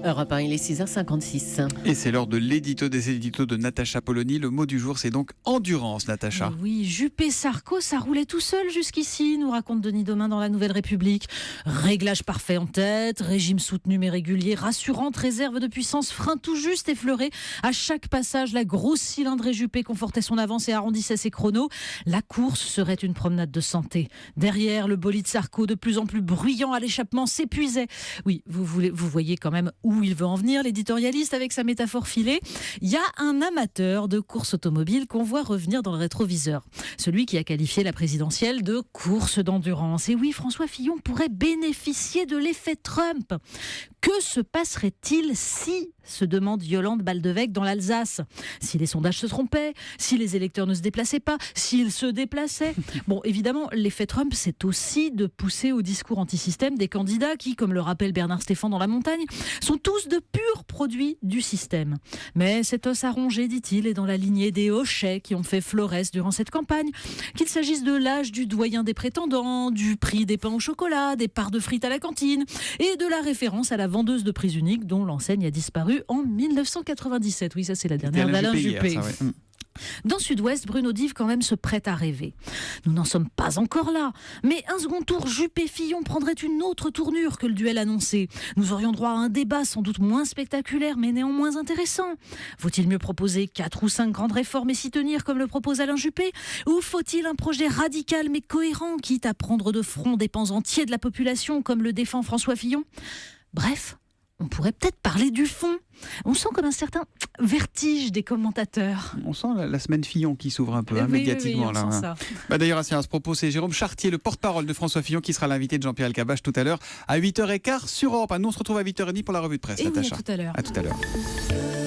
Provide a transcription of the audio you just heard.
Europe 1, il est 6h56. Et c'est l'heure de l'édito des éditos de Natacha Polony. Le mot du jour, c'est donc endurance, Natacha. Oui, Juppé-Sarko, ça roulait tout seul jusqu'ici, nous raconte Denis Domain dans La Nouvelle République. Réglage parfait en tête, régime soutenu mais régulier, rassurante réserve de puissance, frein tout juste effleuré. À chaque passage, la grosse cylindrée Juppé confortait son avance et arrondissait ses chronos. La course serait une promenade de santé. Derrière, le bolide Sarko, de plus en plus bruyant à l'échappement, s'épuisait. Oui, vous voyez quand même où il veut en venir, l'éditorialiste, avec sa métaphore filée. Il y a un amateur de course automobile qu'on voit revenir dans le rétroviseur. Celui qui a qualifié la présidentielle de course d'endurance. Et oui, François Fillon pourrait bénéficier de l'effet Trump. Que se passerait-il si, se demande Yolande Baldeweg dans l'Alsace, si les sondages se trompaient, si les électeurs ne se déplaçaient pas, s'ils se déplaçaient? Bon, évidemment, l'effet Trump, c'est aussi de pousser au discours anti-système des candidats qui, comme le rappelle Bernard Stéphane dans La Montagne, sont tous de purs produits du système. Mais cet os à ronger, dit-il, est dans la lignée des hochets qui ont fait florès durant cette campagne, qu'il s'agisse de l'âge du doyen des prétendants, du prix des pains au chocolat, des parts de frites à la cantine, et de la référence à la vendeuse de prise unique dont l'enseigne a disparu en 1997. Oui, ça c'est la dernière d'Alain Juppé. Dans Sud-Ouest, Bruno Dive quand même se prête à rêver. Nous n'en sommes pas encore là, mais un second tour Juppé-Fillon prendrait une autre tournure que le duel annoncé. Nous aurions droit à un débat sans doute moins spectaculaire, mais néanmoins intéressant. Faut-il mieux proposer 4 ou 5 grandes réformes et s'y tenir comme le propose Alain Juppé? Ou faut-il un projet radical mais cohérent, quitte à prendre de front des pans entiers de la population comme le défend François Fillon? Bref, on pourrait peut-être parler du fond. On sent comme un certain vertige des commentateurs. On sent la semaine Fillon qui s'ouvre un peu médiatiquement. Oui, on sent ça. D'ailleurs, à ce propos, c'est Jérôme Chartier, le porte-parole de François Fillon, qui sera l'invité de Jean-Pierre Elkabbach tout à l'heure à 8h15 sur Europe 1. Nous, on se retrouve à 8h30 pour la revue de presse, Et Natacha. oui, à tout à l'heure. À tout à l'heure.